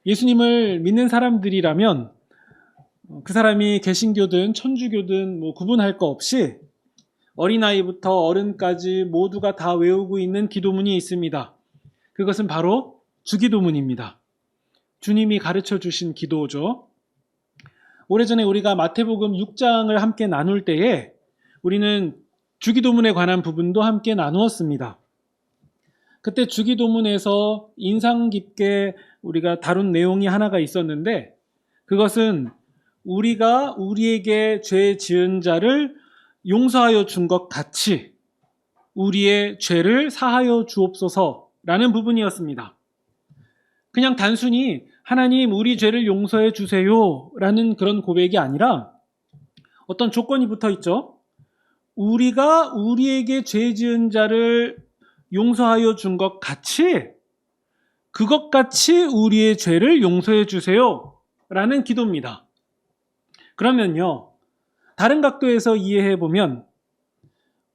예수님을 믿는 사람들이라면 그 사람이 개신교든 천주교든 구분할 거 없이 어린아이부터 어른까지 모두가 다 외우고 있는 기도문이 있습니다. 그것은 바로 주기도문입니다. 주님이 가르쳐 주신 기도죠. 오래전에 우리가 마태복음 6장을 함께 나눌 때에 우리는 주기도문에 관한 부분도 함께 나누었습니다. 그때 주기도문에서 인상 깊게 우리가 다룬 내용이 하나가 있었는데, 그것은 우리가 우리에게 죄 지은 자를 용서하여 준 것 같이 우리의 죄를 사하여 주옵소서라는 부분이었습니다. 그냥 단순히 하나님 우리 죄를 용서해 주세요 라는 그런 고백이 아니라 어떤 조건이 붙어 있죠. 우리가 우리에게 죄 지은 자를 용서하여 준 것 같이 그것 같이 우리의 죄를 용서해 주세요 라는 기도입니다. 그러면요, 다른 각도에서 이해해 보면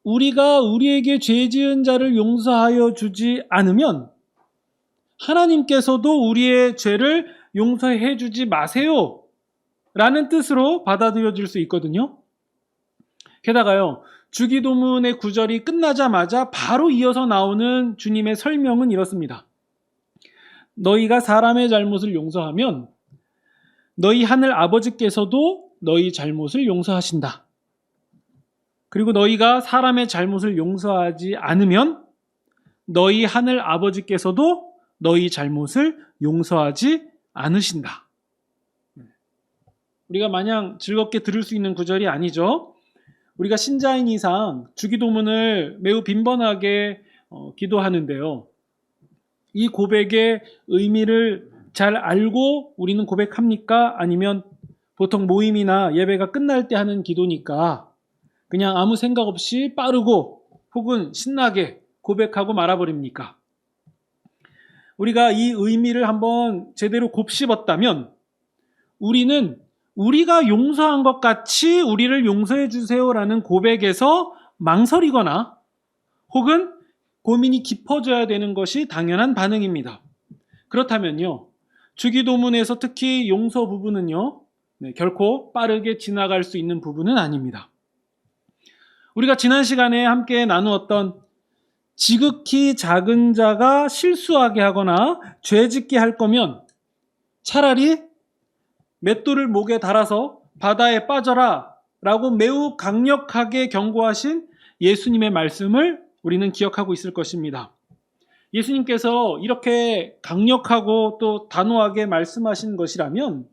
우리가 우리에게 죄 지은 자를 용서하여 주지 않으면 하나님께서도 우리의 죄를 용서해 주지 마세요 라는 뜻으로 받아들여질 수 있거든요. 게다가요, 주기도문의 구절이 끝나자마자 바로 이어서 나오는 주님의 설명은 이렇습니다. 너희가 사람의 잘못을 용서하면 너희 하늘 아버지께서도 너희 잘못을 용서하신다. 그리고 너희가 사람의 잘못을 용서하지 않으면 너희 하늘 아버지께서도 너희 잘못을 용서하지 않으신다. 우리가 마냥 즐겁게 들을 수 있는 구절이 아니죠. 우리가 신자인 이상 주기도문을 매우 빈번하게 기도하는데요. 이 고백의 의미를 잘 알고 우리는 고백합니까? 아니면 보통 모임이나 예배가 끝날 때 하는 기도니까 그냥 아무 생각 없이 빠르고 혹은 신나게 고백하고 말아버립니까? 우리가 이 의미를 한번 제대로 곱씹었다면 우리는 우리가 용서한 것 같이 우리를 용서해 주세요라는 고백에서 망설이거나 혹은 고민이 깊어져야 되는 것이 당연한 반응입니다. 그렇다면요, 주기도문에서 특히 용서 부분은요, 결코 빠르게 지나갈 수 있는 부분은 아닙니다. 우리가 지난 시간에 함께 나누었던 지극히 작은 자가 실수하게 하거나 죄짓게 할 거면 차라리 맷돌을 목에 달아서 바다에 빠져라 라고 매우 강력하게 경고하신 예수님의 말씀을 우리는 기억하고 있을 것입니다. 예수님께서 이렇게 강력하고 또 단호하게 말씀하신 것이라면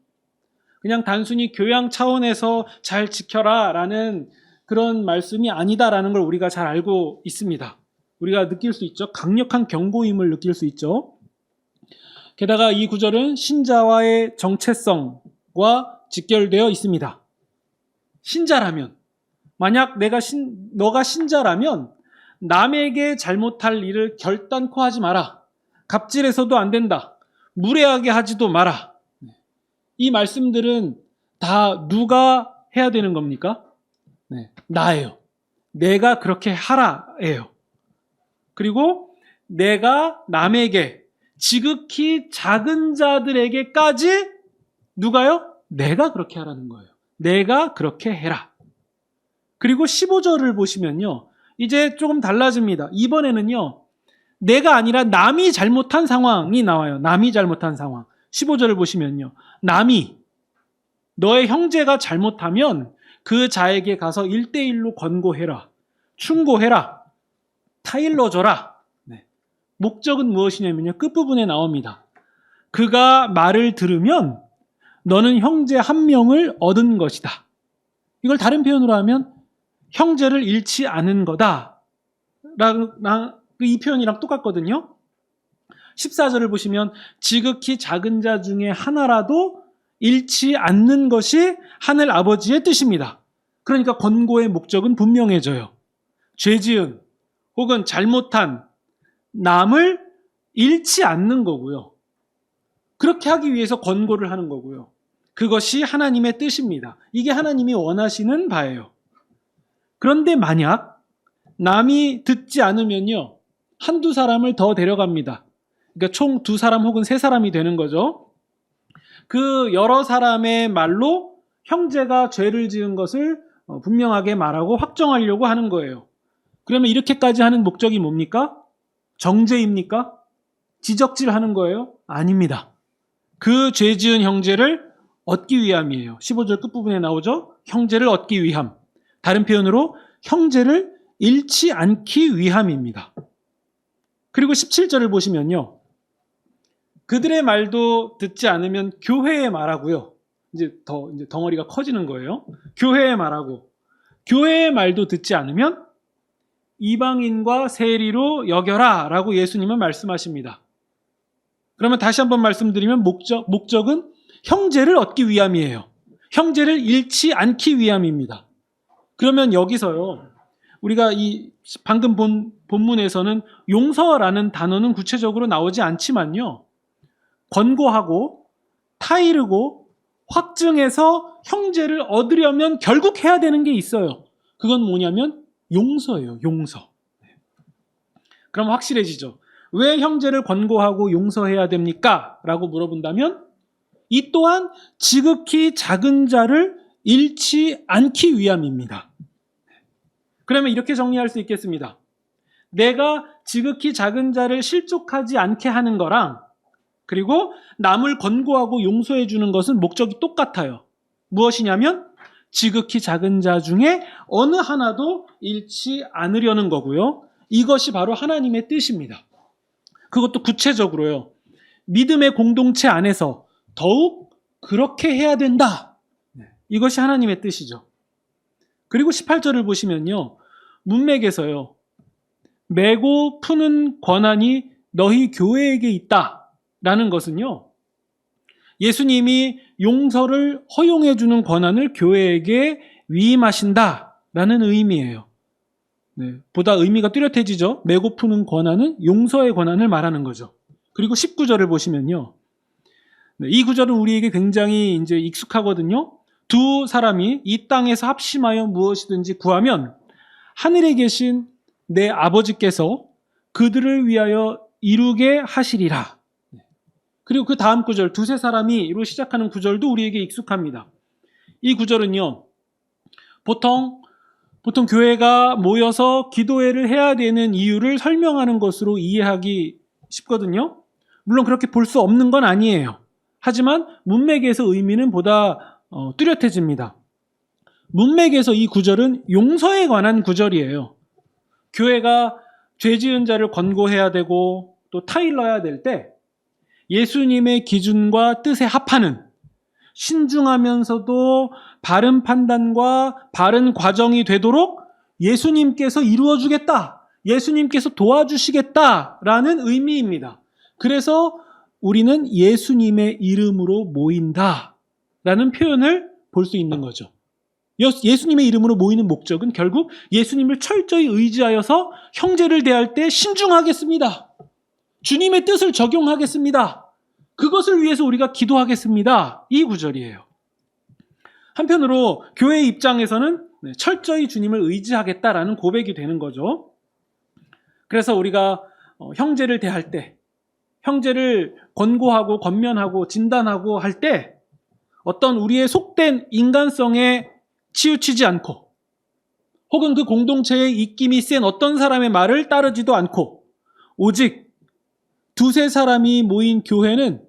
그냥 단순히 교양 차원에서 잘 지켜라 라는 그런 말씀이 아니다라는 걸 우리가 잘 알고 있습니다. 우리가 느낄 수 있죠. 강력한 경고임을 느낄 수 있죠. 게다가 이 구절은 신자와의 정체성과 직결되어 있습니다. 신자라면, 만약 너가 신자라면 남에게 잘못할 일을 결단코 하지 마라. 갑질해서도 안 된다. 무례하게 하지도 마라. 이 말씀들은 다 누가 해야 되는 겁니까? 나예요. 내가 그렇게 하라예요. 그리고 내가 남에게 지극히 작은 자들에게까지 누가요? 내가 그렇게 하라는 거예요. 내가 그렇게 해라. 그리고 15절을 보시면요, 이제 조금 달라집니다. 이번에는요, 내가 아니라 남이 잘못한 상황이 나와요. 남이 잘못한 상황. 15절을 보시면요, 남이, 너의 형제가 잘못하면 그 자에게 가서 1대1로 권고해라. 충고해라. 타일러줘라. 목적은 무엇이냐면요, 끝부분에 나옵니다. 그가 말을 들으면 너는 형제 한 명을 얻은 것이다. 이걸 다른 표현으로 하면 형제를 잃지 않은 거다. 이 표현이랑 똑같거든요. 14절을 보시면 지극히 작은 자 중에 하나라도 잃지 않는 것이 하늘 아버지의 뜻입니다. 그러니까 권고의 목적은 분명해져요. 죄 지은 혹은 잘못한 남을 잃지 않는 거고요. 그렇게 하기 위해서 권고를 하는 거고요. 그것이 하나님의 뜻입니다. 이게 하나님이 원하시는 바예요. 그런데 만약 남이 듣지 않으면요, 한두 사람을 더 데려갑니다. 그러니까 총 2사람 혹은 3사람이 되는 거죠. 그 여러 사람의 말로 형제가 죄를 지은 것을 분명하게 말하고 확정하려고 하는 거예요. 그러면 이렇게까지 하는 목적이 뭡니까? 정죄입니까? 지적질하는 거예요? 아닙니다. 그 죄 지은 형제를 얻기 위함이에요. 15절 끝부분에 나오죠? 형제를 얻기 위함. 다른 표현으로 형제를 잃지 않기 위함입니다. 그리고 17절을 보시면요. 그들의 말도 듣지 않으면 교회에 말하고요. 이제 덩어리가 커지는 거예요. 교회에 말하고, 교회의 말도 듣지 않으면 이방인과 세리로 여겨라 라고 예수님은 말씀하십니다. 그러면 다시 한번 말씀드리면 목적은 형제를 얻기 위함이에요. 형제를 잃지 않기 위함입니다. 그러면 여기서요, 우리가 이 방금 본 본문에서는 용서라는 단어는 구체적으로 나오지 않지만요, 권고하고 타이르고 확증해서 형제를 얻으려면 결국 해야 되는 게 있어요. 그건 뭐냐면 용서예요. 용서. 그럼 확실해지죠. 왜 형제를 권고하고 용서해야 됩니까? 라고 물어본다면 이 또한 지극히 작은 자를 잃지 않기 위함입니다. 그러면 이렇게 정리할 수 있겠습니다. 내가 지극히 작은 자를 실족하지 않게 하는 거랑 그리고 남을 권고하고 용서해 주는 것은 목적이 똑같아요. 무엇이냐면 지극히 작은 자 중에 어느 하나도 잃지 않으려는 거고요. 이것이 바로 하나님의 뜻입니다. 그것도 구체적으로요. 믿음의 공동체 안에서 더욱 그렇게 해야 된다. 이것이 하나님의 뜻이죠. 그리고 18절을 보시면요. 문맥에서요. 메고 푸는 권한이 너희 교회에게 있다. 라는 것은요. 예수님이 용서를 허용해 주는 권한을 교회에게 위임하신다. 라는 의미예요. 네, 보다 의미가 뚜렷해지죠. 메고 푸는 권한은 용서의 권한을 말하는 거죠. 그리고 19절을 보시면요. 네, 이 구절은 우리에게 굉장히 이제 익숙하거든요. 두 사람이 이 땅에서 합심하여 무엇이든지 구하면 하늘에 계신 내 아버지께서 그들을 위하여 이루게 하시리라. 그리고 그 다음 구절, 두세 사람이로 시작하는 구절도 우리에게 익숙합니다. 이 구절은요, 보통 교회가 모여서 기도회를 해야 되는 이유를 설명하는 것으로 이해하기 쉽거든요. 물론 그렇게 볼 수 없는 건 아니에요. 하지만 문맥에서 의미는 보다 뚜렷해집니다. 문맥에서 이 구절은 용서에 관한 구절이에요. 교회가 죄 지은 자를 권고해야 되고 또 타일러야 될 때 예수님의 기준과 뜻에 합하는 신중하면서도 바른 판단과 바른 과정이 되도록 예수님께서 이루어주겠다. 예수님께서 도와주시겠다라는 의미입니다. 그래서 우리는 예수님의 이름으로 모인다라는 표현을 볼 수 있는 거죠. 예수님의 이름으로 모이는 목적은 결국 예수님을 철저히 의지하여서 형제를 대할 때 신중하겠습니다. 주님의 뜻을 적용하겠습니다. 그것을 위해서 우리가 기도하겠습니다. 이 구절이에요. 한편으로 교회의 입장에서는 철저히 주님을 의지하겠다라는 고백이 되는 거죠. 그래서 우리가 형제를 대할 때, 형제를 권고하고 권면하고 진단하고 할 때 어떤 우리의 속된 인간성에 치우치지 않고 혹은 그 공동체의 입김이 센 어떤 사람의 말을 따르지도 않고 오직 두세 사람이 모인 교회는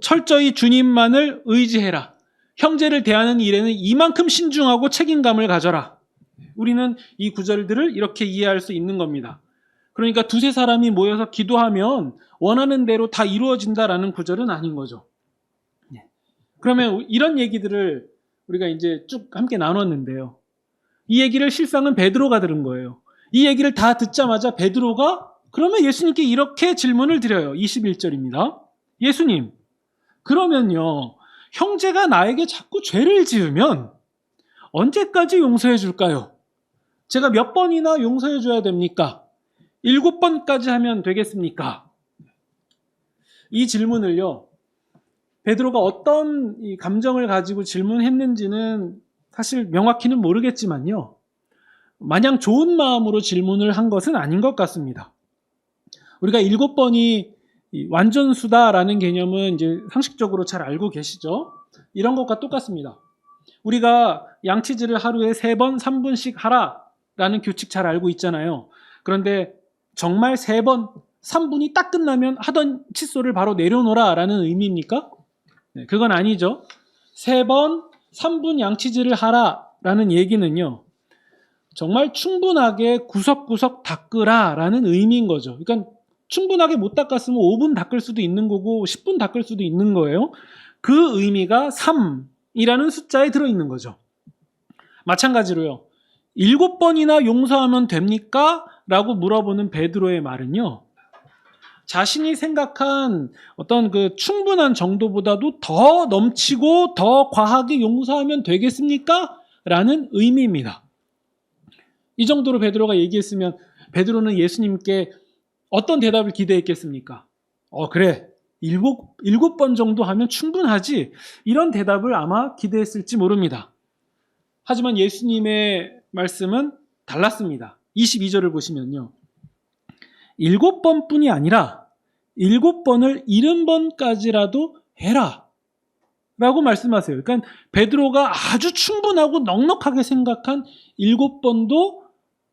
철저히 주님만을 의지해라. 형제를 대하는 일에는 이만큼 신중하고 책임감을 가져라. 우리는 이 구절들을 이렇게 이해할 수 있는 겁니다. 그러니까 두세 사람이 모여서 기도하면 원하는 대로 다 이루어진다라는 구절은 아닌 거죠. 그러면 이런 얘기들을 우리가 이제 쭉 함께 나눴는데요. 이 얘기를 실상은 베드로가 들은 거예요. 이 얘기를 다 듣자마자 베드로가 그러면 예수님께 이렇게 질문을 드려요. 21절입니다. 예수님, 그러면요, 형제가 나에게 자꾸 죄를 지으면 언제까지 용서해 줄까요? 제가 몇 번이나 용서해 줘야 됩니까? 7번까지 하면 되겠습니까? 이 질문을요, 베드로가 어떤 이 감정을 가지고 질문했는지는 사실 명확히는 모르겠지만요, 마냥 좋은 마음으로 질문을 한 것은 아닌 것 같습니다. 우리가 7번이 이 완전수다라는 개념은 이제 상식적으로 잘 알고 계시죠? 이런 것과 똑같습니다. 우리가 양치질을 하루에 3번, 3분씩 하라라는 규칙 잘 알고 있잖아요. 그런데 정말 3번, 3분이 딱 끝나면 하던 칫솔을 바로 내려놓으라라는 의미입니까? 네, 그건 아니죠. 3번, 3분 양치질을 하라라는 얘기는요. 정말 충분하게 구석구석 닦으라라는 의미인 거죠. 그러니까 충분하게 못 닦았으면 5분 닦을 수도 있는 거고 10분 닦을 수도 있는 거예요. 그 의미가 3이라는 숫자에 들어있는 거죠. 마찬가지로요. 7번이나 용서하면 됩니까? 라고 물어보는 베드로의 말은요. 자신이 생각한 어떤 그 충분한 정도보다도 더 넘치고 더 과하게 용서하면 되겠습니까? 라는 의미입니다. 이 정도로 베드로가 얘기했으면 베드로는 예수님께 어떤 대답을 기대했겠습니까? 그래. 7번 정도 하면 충분하지. 이런 대답을 아마 기대했을지 모릅니다. 하지만 예수님의 말씀은 달랐습니다. 22절을 보시면요. 7번뿐이 아니라 7번을 70번까지라도 해라. 라고 말씀하세요. 그러니까 베드로가 아주 충분하고 넉넉하게 생각한 7번도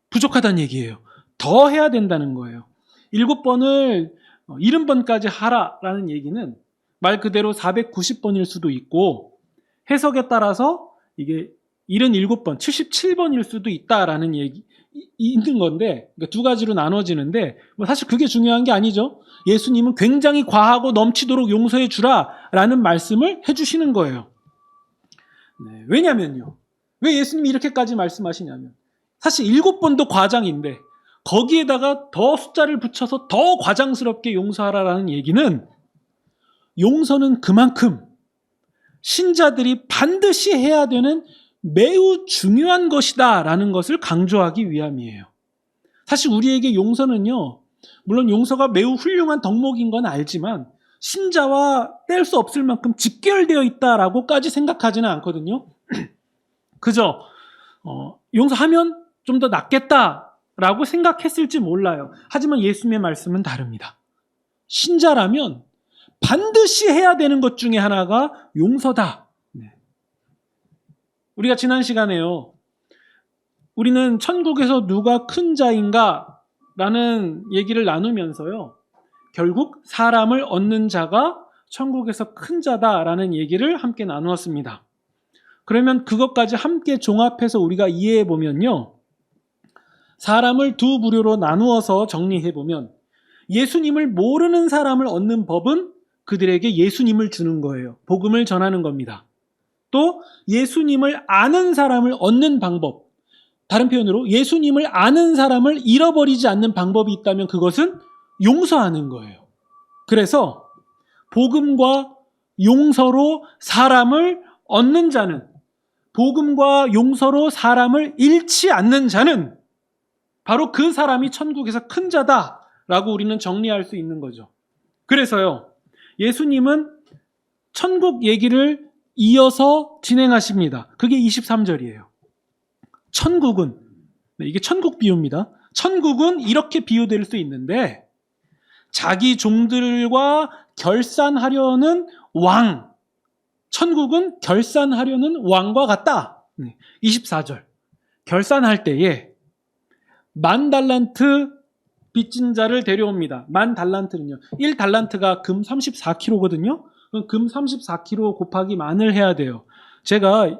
부족하다는 얘기예요. 더 해야 된다는 거예요. 7번을 70번까지 하라라는 얘기는 말 그대로 490번일 수도 있고 해석에 따라서 이게 77번, 77번일 수도 있다라는 얘기 있는 건데 그러니까 두 가지로 나눠지는데 사실 그게 중요한 게 아니죠. 예수님은 굉장히 과하고 넘치도록 용서해 주라라는 말씀을 해주시는 거예요. 네, 왜냐면요. 왜 예수님이 이렇게까지 말씀하시냐면 사실 7번도 과장인데 거기에다가 더 숫자를 붙여서 더 과장스럽게 용서하라라는 얘기는 용서는 그만큼 신자들이 반드시 해야 되는 매우 중요한 것이다 라는 것을 강조하기 위함이에요. 사실 우리에게 용서는요, 물론 용서가 매우 훌륭한 덕목인 건 알지만 신자와 뗄 수 없을 만큼 직결되어 있다라고까지 생각하지는 않거든요. 그저 용서하면 좀 더 낫겠다라고 생각했을지 몰라요. 하지만 예수님의 말씀은 다릅니다. 신자라면 반드시 해야 되는 것 중에 하나가 용서다. 우리가 지난 시간에요. 우리는 천국에서 누가 큰 자인가? 라는 얘기를 나누면서요. 결국 사람을 얻는 자가 천국에서 큰 자다라는 얘기를 함께 나누었습니다. 그러면 그것까지 함께 종합해서 우리가 이해해 보면요. 사람을 두 부류로 나누어서 정리해 보면 예수님을 모르는 사람을 얻는 법은 그들에게 예수님을 주는 거예요. 복음을 전하는 겁니다. 또 예수님을 아는 사람을 얻는 방법, 다른 표현으로 예수님을 아는 사람을 잃어버리지 않는 방법이 있다면 그것은 용서하는 거예요. 그래서 복음과 용서로 사람을 얻는 자는, 복음과 용서로 사람을 잃지 않는 자는 바로 그 사람이 천국에서 큰 자다라고 우리는 정리할 수 있는 거죠. 그래서요, 예수님은 천국 얘기를 이어서 진행하십니다. 그게 23절이에요. 천국은, 이게 천국 비유입니다. 천국은 이렇게 비유될 수 있는데 자기 종들과 결산하려는 왕, 천국은 결산하려는 왕과 같다. 24절. 결산할 때에 10,000달란트 빚진 자를 데려옵니다. 10,000달란트는요. 1달란트가 금 34kg거든요. 금 34kg 곱하기 만을 해야 돼요. 제가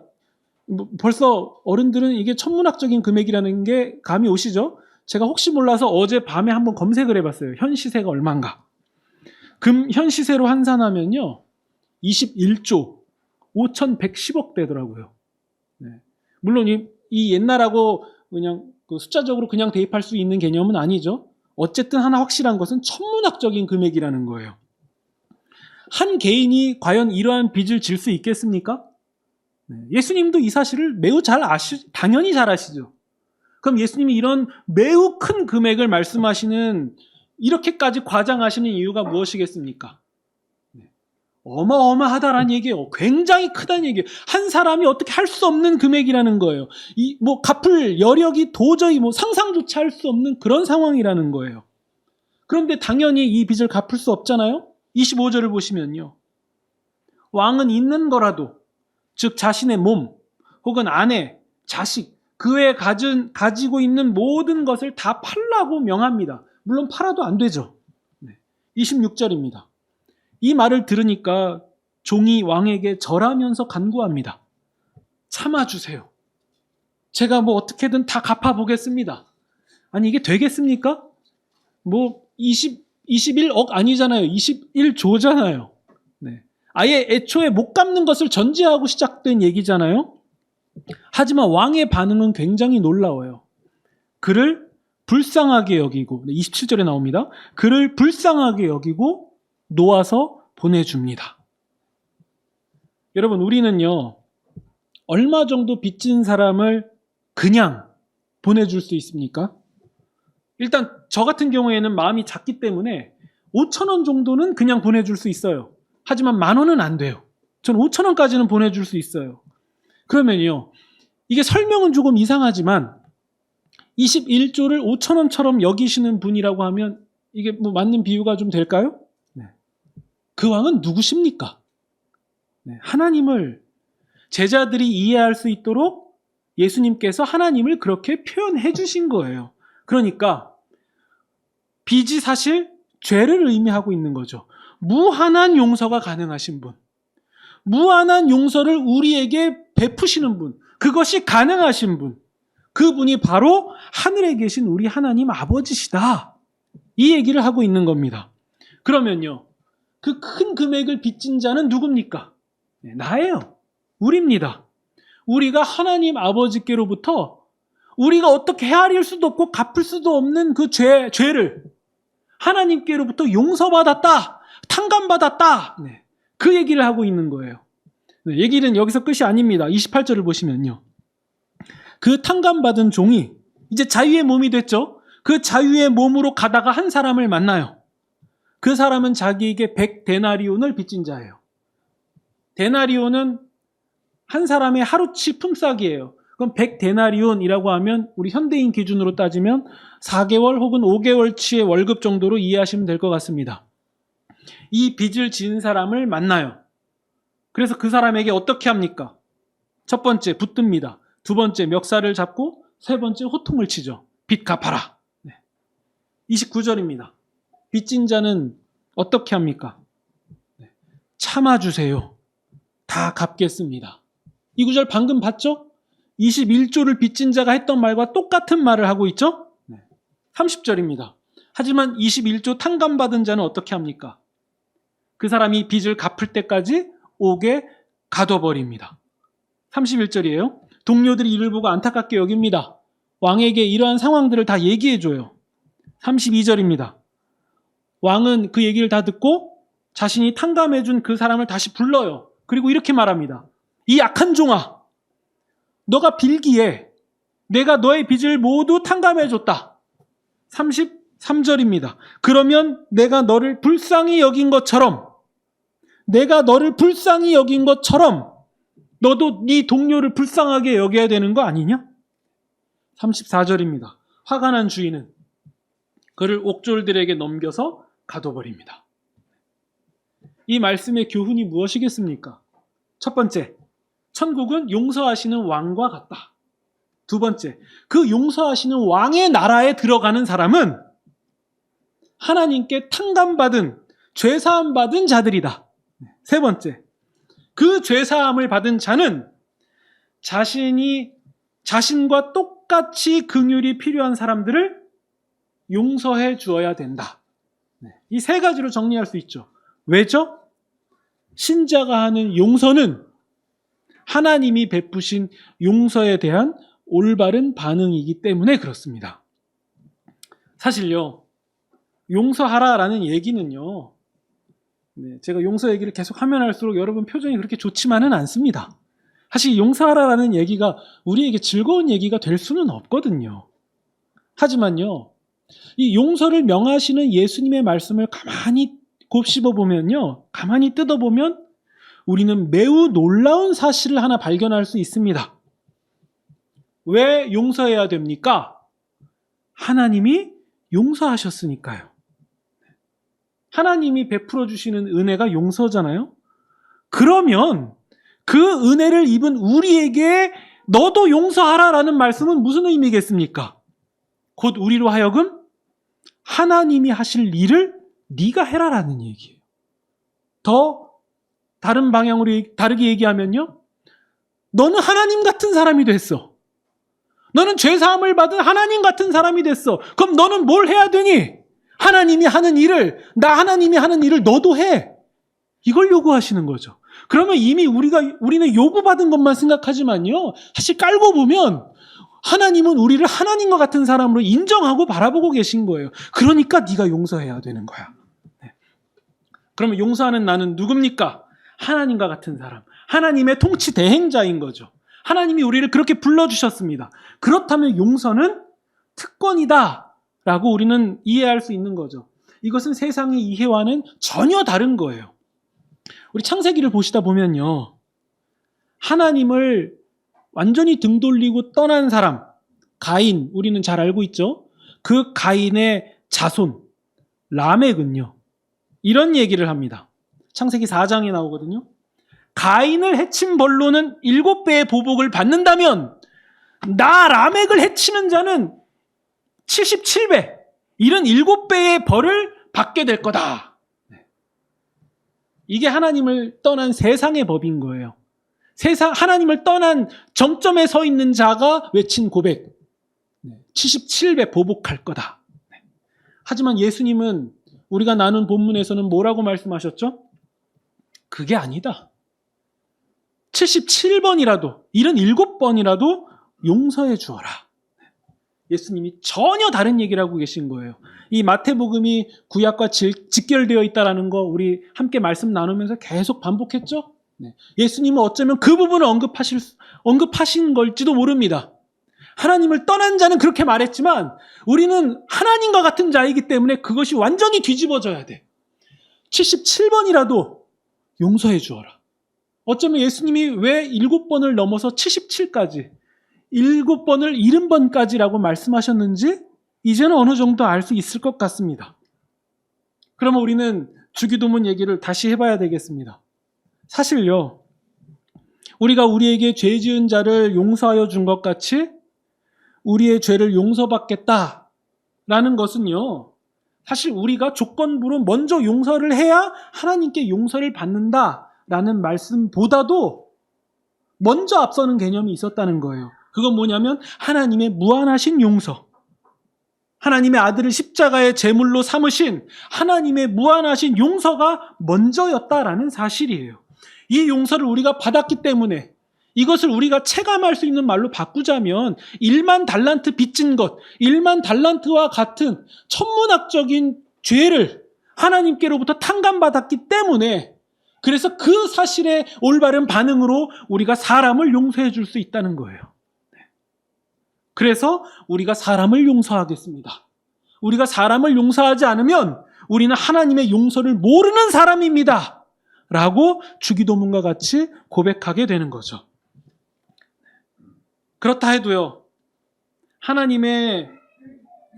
벌써 어른들은 이게 천문학적인 금액이라는 게 감이 오시죠? 제가 혹시 몰라서 어제 밤에 한번 검색을 해봤어요. 현 시세가 얼마인가? 금 현 시세로 환산하면요. 21조 5,110억 되더라고요. 네. 물론 이 옛날하고 그냥 그 숫자적으로 그냥 대입할 수 있는 개념은 아니죠. 어쨌든 하나 확실한 것은 천문학적인 금액이라는 거예요. 한 개인이 과연 이러한 빚을 질 수 있겠습니까? 예수님도 이 사실을 매우 당연히 잘 아시죠. 그럼 예수님이 이런 매우 큰 금액을 말씀하시는, 이렇게까지 과장하시는 이유가 무엇이겠습니까? 어마어마하다라는 얘기예요. 굉장히 크다는 얘기예요. 한 사람이 어떻게 할 수 없는 금액이라는 거예요. 갚을 여력이 도저히 상상조차 할 수 없는 그런 상황이라는 거예요. 그런데 당연히 이 빚을 갚을 수 없잖아요. 25절을 보시면요. 왕은 있는 거라도, 즉 자신의 몸 혹은 아내, 자식, 그 외에 가지고 있는 모든 것을 다 팔라고 명합니다. 물론 팔아도 안 되죠. 26절입니다. 이 말을 들으니까 종이 왕에게 절하면서 간구합니다. 참아주세요. 제가 뭐 어떻게든 다 갚아보겠습니다. 아니 이게 되겠습니까? 뭐 21억 아니잖아요. 21조잖아요. 네. 아예 애초에 못 갚는 것을 전제하고 시작된 얘기잖아요. 하지만 왕의 반응은 굉장히 놀라워요. 그를 불쌍하게 여기고, 27절에 나옵니다. 그를 불쌍하게 여기고 놓아서 보내줍니다. 여러분, 우리는요, 얼마 정도 빚진 사람을 그냥 보내줄 수 있습니까? 일단 저 같은 경우에는 마음이 작기 때문에 5천 원 정도는 그냥 보내줄 수 있어요. 하지만 10,000원은 안 돼요. 전 5천 원까지는 보내줄 수 있어요. 그러면요, 이게 설명은 조금 이상하지만 21조를 5천 원처럼 여기시는 분이라고 하면 이게 뭐 맞는 비유가 좀 될까요? 네. 그 왕은 누구십니까? 네. 하나님을 제자들이 이해할 수 있도록 예수님께서 하나님을 그렇게 표현해 주신 거예요. 그러니까 빚이 사실 죄를 의미하고 있는 거죠. 무한한 용서가 가능하신 분, 무한한 용서를 우리에게 베푸시는 분, 그것이 가능하신 분, 그분이 바로 하늘에 계신 우리 하나님 아버지시다. 이 얘기를 하고 있는 겁니다. 그러면요, 그 큰 금액을 빚진 자는 누굽니까? 네, 나예요. 우리입니다. 우리가 하나님 아버지께로부터 우리가 어떻게 헤아릴 수도 없고 갚을 수도 없는 그 죄를 하나님께로부터 용서받았다, 탕감받았다. 네, 그 얘기를 하고 있는 거예요. 네, 얘기는 여기서 끝이 아닙니다. 28절을 보시면요. 그 탕감받은 종이 이제 자유의 몸이 됐죠. 그 자유의 몸으로 가다가 한 사람을 만나요. 그 사람은 자기에게 100데나리온을 빚진 자예요. 데나리온은 한 사람의 하루치 품삯이에요. 그럼 100데나리온이라고 하면 우리 현대인 기준으로 따지면 4개월 혹은 5개월치의 월급 정도로 이해하시면 될 것 같습니다. 이 빚을 지은 사람을 만나요. 그래서 그 사람에게 어떻게 합니까? 첫 번째 붙듭니다. 두 번째 멱살을 잡고 세 번째 호통을 치죠. 빚 갚아라. 네. 29절입니다. 빚진 자는 어떻게 합니까? 네. 참아주세요. 다 갚겠습니다. 이 구절 방금 봤죠? 21조를 빚진 자가 했던 말과 똑같은 말을 하고 있죠? 네. 30절입니다. 하지만 21조 탕감받은 자는 어떻게 합니까? 그 사람이 빚을 갚을 때까지 옥에 가둬버립니다. 31절이에요. 동료들이 이를 보고 안타깝게 여깁니다. 왕에게 이러한 상황들을 다 얘기해줘요. 32절입니다. 왕은 그 얘기를 다 듣고 자신이 탕감해준 그 사람을 다시 불러요. 그리고 이렇게 말합니다. 이 악한 종아, 너가 빌기에 내가 너의 빚을 모두 탕감해줬다. 33절입니다. 그러면 내가 너를 불쌍히 여긴 것처럼 너도 네 동료를 불쌍하게 여겨야 되는 거 아니냐? 34절입니다. 화가 난 주인은 그를 옥졸들에게 넘겨서 가둬버립니다. 이 말씀의 교훈이 무엇이겠습니까? 첫 번째, 천국은 용서하시는 왕과 같다. 두 번째, 그 용서하시는 왕의 나라에 들어가는 사람은 하나님께 탕감받은, 죄사함 받은 자들이다. 세 번째, 그 죄사함을 받은 자는 자신과 똑같이 긍휼이 필요한 사람들을 용서해 주어야 된다. 이 세 가지로 정리할 수 있죠. 왜죠? 신자가 하는 용서는 하나님이 베푸신 용서에 대한 올바른 반응이기 때문에 그렇습니다. 사실요, 용서하라라는 얘기는요, 제가 용서 얘기를 계속 하면 할수록 여러분 표정이 그렇게 좋지만은 않습니다. 사실 용서하라라는 얘기가 우리에게 즐거운 얘기가 될 수는 없거든요. 하지만요, 이 용서를 명하시는 예수님의 말씀을 가만히 곱씹어 보면요, 가만히 뜯어보면 우리는 매우 놀라운 사실을 하나 발견할 수 있습니다. 왜 용서해야 됩니까? 하나님이 용서하셨으니까요. 하나님이 베풀어 주시는 은혜가 용서잖아요. 그러면 그 은혜를 입은 우리에게 너도 용서하라라는 말씀은 무슨 의미겠습니까? 곧 우리로 하여금 하나님이 하실 일을 네가 해라라는 얘기예요. 더 다른 방향으로 다르게 얘기하면요, 너는 하나님 같은 사람이 됐어. 너는 죄사함을 받은 하나님 같은 사람이 됐어. 그럼 너는 뭘 해야 되니? 하나님이 하는 일을 너도 해. 이걸 요구하시는 거죠. 그러면 이미 우리는 요구받은 것만 생각하지만요, 사실 깔고 보면 하나님은 우리를 하나님과 같은 사람으로 인정하고 바라보고 계신 거예요. 그러니까 네가 용서해야 되는 거야. 네. 그러면 용서하는 나는 누굽니까? 하나님과 같은 사람. 하나님의 통치 대행자인 거죠. 하나님이 우리를 그렇게 불러주셨습니다. 그렇다면 용서는 특권이다라고 우리는 이해할 수 있는 거죠. 이것은 세상의 이해와는 전혀 다른 거예요. 우리 창세기를 보시다 보면요, 하나님을 완전히 등 돌리고 떠난 사람, 가인, 우리는 잘 알고 있죠. 그 가인의 자손 라멕은요, 이런 얘기를 합니다. 창세기 4장에 나오거든요. 가인을 해친 벌로는 7배의 보복을 받는다면 나 라멕을 해치는 자는 77배, 77배의 벌을 받게 될 거다. 이게 하나님을 떠난 세상의 법인 거예요. 하나님을 떠난 정점에 서 있는 자가 외친 고백, 77배 보복할 거다. 하지만 예수님은 우리가 나눈 본문에서는 뭐라고 말씀하셨죠? 그게 아니다. 77번이라도, 77번이라도 용서해 주어라. 예수님이 전혀 다른 얘기를 하고 계신 거예요. 이 마태복음이 구약과 직결되어 있다는 거 우리 함께 말씀 나누면서 계속 반복했죠? 예수님은 어쩌면 그 부분을 언급하신 걸지도 모릅니다. 하나님을 떠난 자는 그렇게 말했지만 우리는 하나님과 같은 자이기 때문에 그것이 완전히 뒤집어져야 돼. 77번이라도 용서해 주어라. 어쩌면 예수님이 왜 7번을 넘어서 77까지, 7번을 70번까지라고 말씀하셨는지 이제는 어느 정도 알 수 있을 것 같습니다. 그러면 우리는 주기도문 얘기를 다시 해봐야 되겠습니다. 사실요, 우리가 우리에게 죄 지은 자를 용서하여 준 것 같이 우리의 죄를 용서받겠다라는 것은요, 사실 우리가 조건부로 먼저 용서를 해야 하나님께 용서를 받는다라는 말씀보다도 먼저 앞서는 개념이 있었다는 거예요. 그건 뭐냐면 하나님의 무한하신 용서, 하나님의 아들을 십자가의 제물로 삼으신 하나님의 무한하신 용서가 먼저였다라는 사실이에요. 이 용서를 우리가 받았기 때문에 이것을 우리가 체감할 수 있는 말로 바꾸자면 1만 달란트 빚진 것, 1만 달란트와 같은 천문학적인 죄를 하나님께로부터 탕감받았기 때문에, 그래서 그 사실의 올바른 반응으로 우리가 사람을 용서해 줄 수 있다는 거예요. 그래서 우리가 사람을 용서하겠습니다. 우리가 사람을 용서하지 않으면 우리는 하나님의 용서를 모르는 사람입니다. 라고 주기도문과 같이 고백하게 되는 거죠. 그렇다 해도요, 하나님의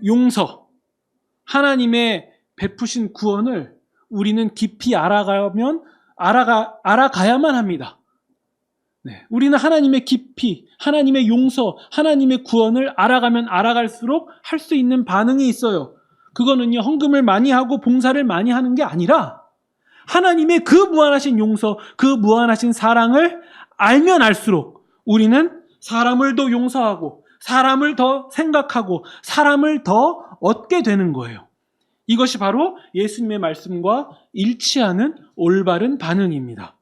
용서, 하나님의 베푸신 구원을 우리는 깊이 알아가야만 합니다. 우리는 하나님의 깊이, 하나님의 용서, 하나님의 구원을 알아가면 알아갈수록 할 수 있는 반응이 있어요. 그거는요, 헌금을 많이 하고 봉사를 많이 하는 게 아니라 하나님의 그 무한하신 용서, 그 무한하신 사랑을 알면 알수록 우리는 사람을 더 용서하고 사람을 더 생각하고 사람을 더 얻게 되는 거예요. 이것이 바로 예수님의 말씀과 일치하는 올바른 반응입니다.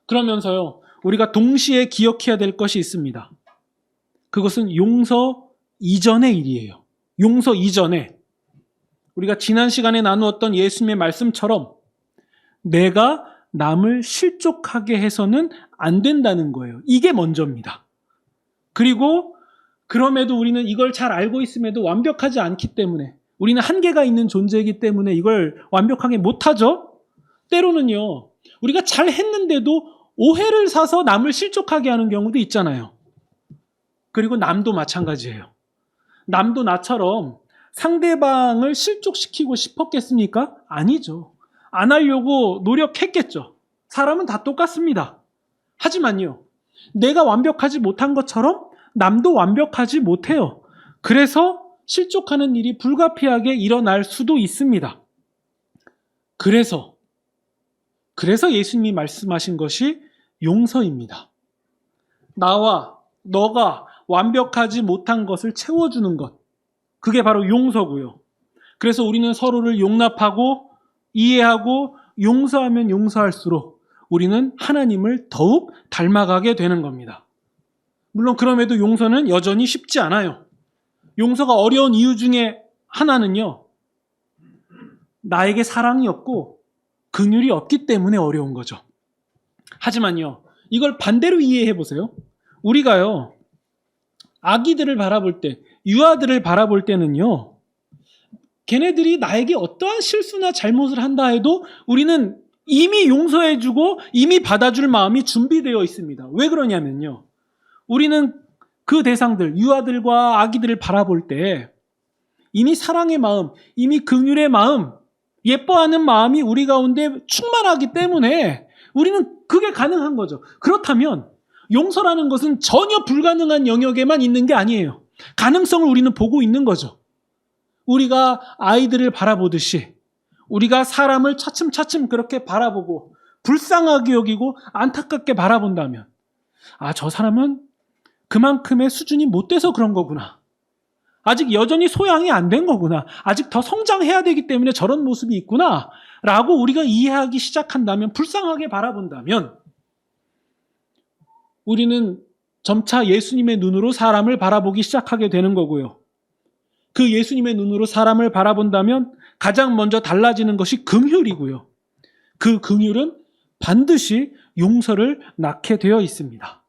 그러면서요, 우리가 동시에 기억해야 될 것이 있습니다. 그것은 용서 이전의 일이에요. 용서 이전에 우리가 지난 시간에 나누었던 예수님의 말씀처럼 내가 남을 실족하게 해서는 안 된다는 거예요. 이게 먼저입니다. 그리고 그럼에도 우리는 이걸 잘 알고 있음에도 완벽하지 않기 때문에, 우리는 한계가 있는 존재이기 때문에 이걸 완벽하게 못하죠. 때로는요, 우리가 잘 했는데도 오해를 사서 남을 실족하게 하는 경우도 있잖아요. 그리고 남도 마찬가지예요. 남도 나처럼 상대방을 실족시키고 싶었겠습니까? 아니죠. 안 하려고 노력했겠죠. 사람은 다 똑같습니다. 하지만요, 내가 완벽하지 못한 것처럼 남도 완벽하지 못해요. 그래서 실족하는 일이 불가피하게 일어날 수도 있습니다. 그래서 예수님이 말씀하신 것이 용서입니다. 나와 너가 완벽하지 못한 것을 채워주는 것. 그게 바로 용서고요. 그래서 우리는 서로를 용납하고 이해하고 용서하면 용서할수록 우리는 하나님을 더욱 닮아가게 되는 겁니다. 물론 그럼에도 용서는 여전히 쉽지 않아요. 용서가 어려운 이유 중에 하나는요, 나에게 사랑이 없고 긍휼이 없기 때문에 어려운 거죠. 하지만요, 이걸 반대로 이해해 보세요. 우리가요, 아기들을 바라볼 때, 유아들을 바라볼 때는요, 걔네들이 나에게 어떠한 실수나 잘못을 한다 해도 우리는 이미 용서해주고 이미 받아줄 마음이 준비되어 있습니다. 왜 그러냐면요, 우리는 그 대상들, 유아들과 아기들을 바라볼 때 이미 사랑의 마음, 이미 긍휼의 마음, 예뻐하는 마음이 우리 가운데 충만하기 때문에 우리는 그게 가능한 거죠. 그렇다면 용서라는 것은 전혀 불가능한 영역에만 있는 게 아니에요. 가능성을 우리는 보고 있는 거죠. 우리가 아이들을 바라보듯이 우리가 사람을 차츰차츰 그렇게 바라보고 불쌍하게 여기고 안타깝게 바라본다면, 아, 저 사람은 그만큼의 수준이 못 돼서 그런 거구나. 아직 여전히 소양이 안 된 거구나. 아직 더 성장해야 되기 때문에 저런 모습이 있구나. 라고 우리가 이해하기 시작한다면, 불쌍하게 바라본다면, 우리는 점차 예수님의 눈으로 사람을 바라보기 시작하게 되는 거고요. 그 예수님의 눈으로 사람을 바라본다면 가장 먼저 달라지는 것이 긍휼이고요. 그 긍휼은 반드시 용서를 낳게 되어 있습니다.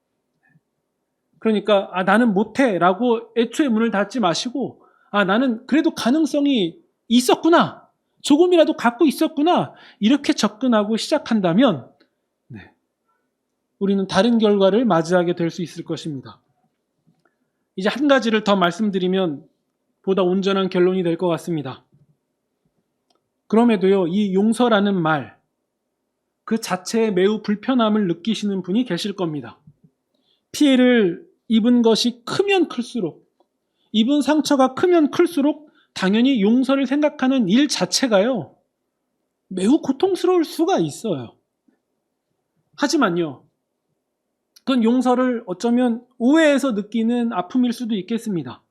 그러니까 나는 못해 라고 애초에 문을 닫지 마시고, 나는 그래도 가능성이 있었구나, 조금이라도 갖고 있었구나, 이렇게 접근하고 시작한다면 우리는 다른 결과를 맞이하게 될 수 있을 것입니다. 이제 한 가지를 더 말씀드리면 보다 온전한 결론이 될 것 같습니다. 그럼에도요, 이 용서라는 말, 그 자체에 매우 불편함을 느끼시는 분이 계실 겁니다. 피해를 입은 것이 크면 클수록, 입은 상처가 크면 클수록 당연히 용서를 생각하는 일 자체가요, 매우 고통스러울 수가 있어요. 하지만요, 그건 용서를 어쩌면 오해해서 느끼는 아픔일 수도 있겠습니다.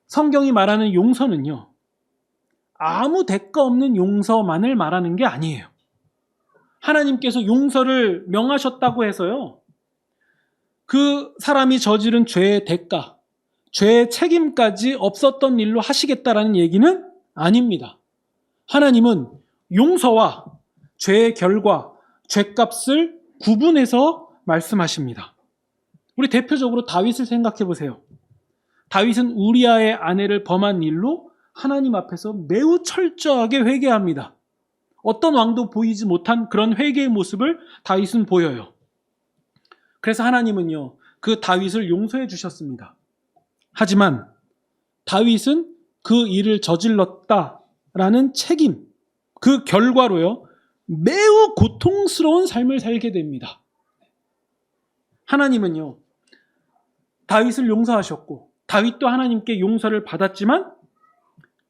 성경이 말하는 용서는요, 아무 대가 없는 용서만을 말하는 게 아니에요. 하나님께서 용서를 명하셨다고 해서요, 그 사람이 저지른 죄의 대가, 죄의 책임까지 없었던 일로 하시겠다라는 얘기는 아닙니다. 하나님은 용서와 죄의 결과, 죄값을 구분해서 말씀하십니다. 우리 대표적으로 다윗을 생각해 보세요. 다윗은 우리아의 아내를 범한 일로 하나님 앞에서 매우 철저하게 회개합니다. 어떤 왕도 보이지 못한 그런 회개의 모습을 다윗은 보여요. 그래서 하나님은요, 그 다윗을 용서해 주셨습니다. 하지만 다윗은 그 일을 저질렀다라는 책임, 그 결과로요, 매우 고통스러운 삶을 살게 됩니다. 하나님은요, 다윗을 용서하셨고 다윗도 하나님께 용서를 받았지만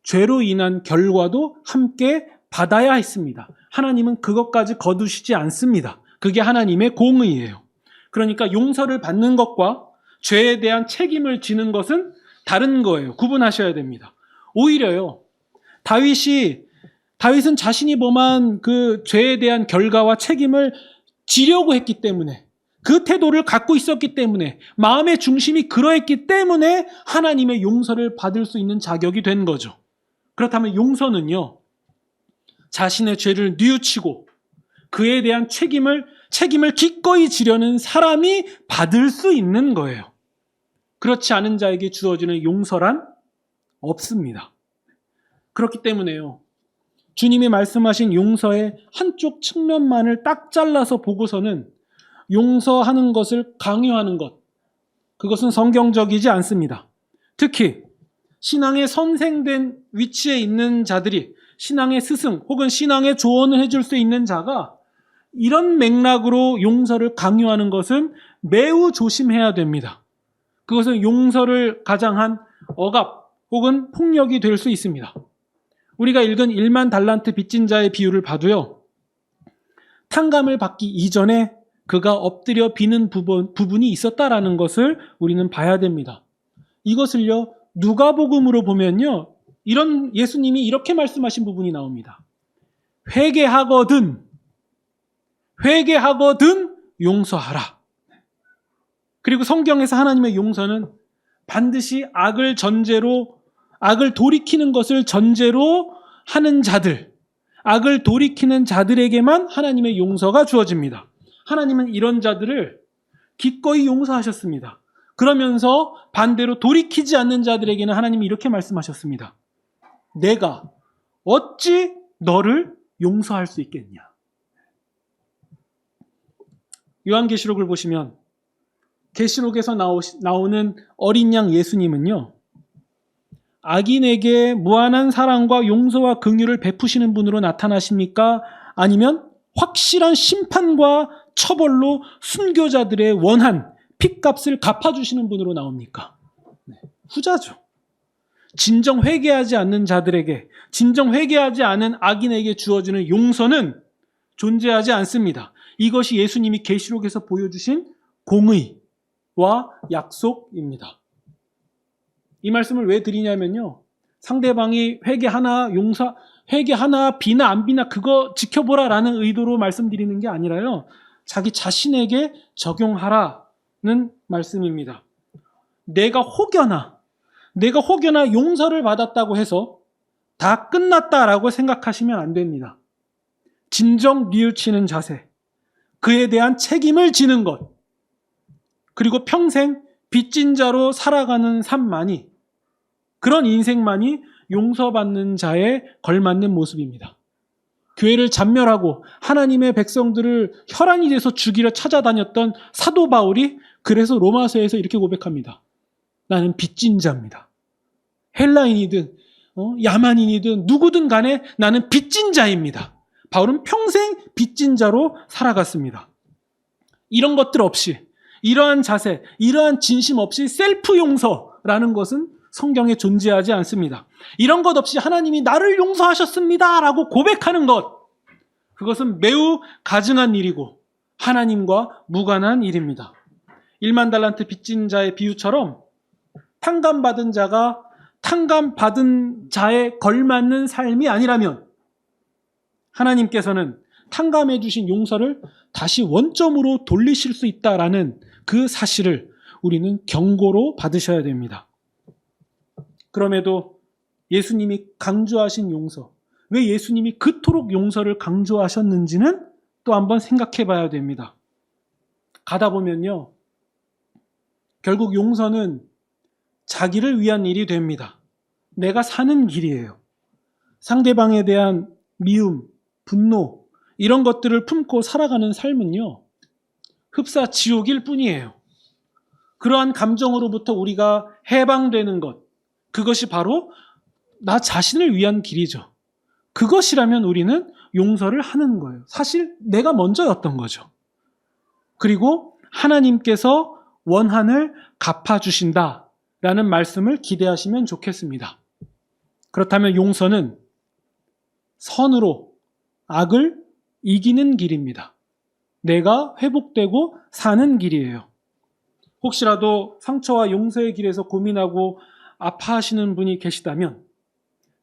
죄로 인한 결과도 함께 받아야 했습니다. 하나님은 그것까지 거두시지 않습니다. 그게 하나님의 공의예요. 그러니까 용서를 받는 것과 죄에 대한 책임을 지는 것은 다른 거예요. 구분하셔야 됩니다. 오히려요, 다윗은 자신이 범한 그 죄에 대한 결과와 책임을 지려고 했기 때문에, 그 태도를 갖고 있었기 때문에, 마음의 중심이 그러했기 때문에 하나님의 용서를 받을 수 있는 자격이 된 거죠. 그렇다면 용서는요, 자신의 죄를 뉘우치고 그에 대한 책임을 기꺼이 지려는 사람이 받을 수 있는 거예요. 그렇지 않은 자에게 주어지는 용서란 없습니다. 그렇기 때문에요, 주님이 말씀하신 용서의 한쪽 측면만을 딱 잘라서 보고서는 용서하는 것을 강요하는 것, 그것은 성경적이지 않습니다. 특히 신앙의 선생된 위치에 있는 자들이, 신앙의 스승 혹은 신앙의 조언을 해줄 수 있는 자가 이런 맥락으로 용서를 강요하는 것은 매우 조심해야 됩니다. 그것은 용서를 가장한 억압 혹은 폭력이 될 수 있습니다. 우리가 읽은 1만 달란트 빚진 자의 비유를 봐도요, 탕감을 받기 이전에 그가 엎드려 비는 부분이 있었다라는 것을 우리는 봐야 됩니다. 이것을요, 누가복음으로 보면요, 예수님이 이렇게 말씀하신 부분이 나옵니다. 회개하거든 용서하라. 그리고 성경에서 하나님의 용서는 반드시 악을 돌이키는 것을 전제로 하는 자들, 악을 돌이키는 자들에게만 하나님의 용서가 주어집니다. 하나님은 이런 자들을 기꺼이 용서하셨습니다. 그러면서 반대로 돌이키지 않는 자들에게는 하나님이 이렇게 말씀하셨습니다. 내가 어찌 너를 용서할 수 있겠냐. 요한계시록을 보시면 계시록에서 나오는 어린 양 예수님은요, 악인에게 무한한 사랑과 용서와 긍휼을 베푸시는 분으로 나타나십니까? 아니면 확실한 심판과 처벌로 순교자들의 원한 핏값을 갚아주시는 분으로 나옵니까? 후자죠. 진정 회개하지 않는 자들에게, 진정 회개하지 않은 악인에게 주어지는 용서는 존재하지 않습니다. 이것이 예수님이 계시록에서 보여주신 공의와 약속입니다. 이 말씀을 왜 드리냐면요, 상대방이 회개하나 비나 안 비나 그거 지켜보라라는 의도로 말씀드리는 게 아니라요, 자기 자신에게 적용하라는 말씀입니다. 내가 혹여나 용서를 받았다고 해서 다 끝났다라고 생각하시면 안 됩니다. 진정 뉘우치는 자세, 그에 대한 책임을 지는 것, 그리고 평생 빚진 자로 살아가는 삶만이, 그런 인생만이 용서받는 자에 걸맞는 모습입니다. 교회를 잔멸하고 하나님의 백성들을 혈안이 돼서 죽이려 찾아다녔던 사도 바울이 그래서 로마서에서 이렇게 고백합니다. 나는 빚진 자입니다. 헬라인이든 야만인이든 누구든 간에 나는 빚진 자입니다. 바울은 평생 빚진 자로 살아갔습니다. 이런 것들 없이, 이러한 자세, 이러한 진심 없이 셀프 용서라는 것은 성경에 존재하지 않습니다. 이런 것 없이 하나님이 나를 용서하셨습니다 라고 고백하는 것, 그것은 매우 가증한 일이고 하나님과 무관한 일입니다. 1만 달란트 빚진 자의 비유처럼 탕감받은 자가 탕감받은 자에 걸맞는 삶이 아니라면 하나님께서는 탕감해 주신 용서를 다시 원점으로 돌리실 수 있다라는 그 사실을 우리는 경고로 받으셔야 됩니다. 그럼에도 예수님이 강조하신 용서, 왜 예수님이 그토록 용서를 강조하셨는지는 또 한번 생각해 봐야 됩니다. 가다 보면요, 결국 용서는 자기를 위한 일이 됩니다. 내가 사는 길이에요. 상대방에 대한 미움, 분노, 이런 것들을 품고 살아가는 삶은요, 흡사 지옥일 뿐이에요. 그러한 감정으로부터 우리가 해방되는 것, 그것이 바로 나 자신을 위한 길이죠. 그것이라면 우리는 용서를 하는 거예요. 사실 내가 먼저였던 거죠. 그리고 하나님께서 원한을 갚아주신다라는 말씀을 기대하시면 좋겠습니다. 그렇다면 용서는 선으로 악을 이기는 길입니다. 내가 회복되고 사는 길이에요. 혹시라도 상처와 용서의 길에서 고민하고 아파하시는 분이 계시다면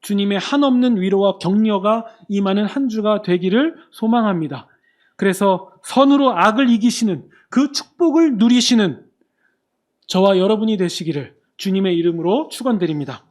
주님의 한없는 위로와 격려가 임하는 한 주가 되기를 소망합니다. 그래서 선으로 악을 이기시는 그 축복을 누리시는 저와 여러분이 되시기를 주님의 이름으로 축원드립니다.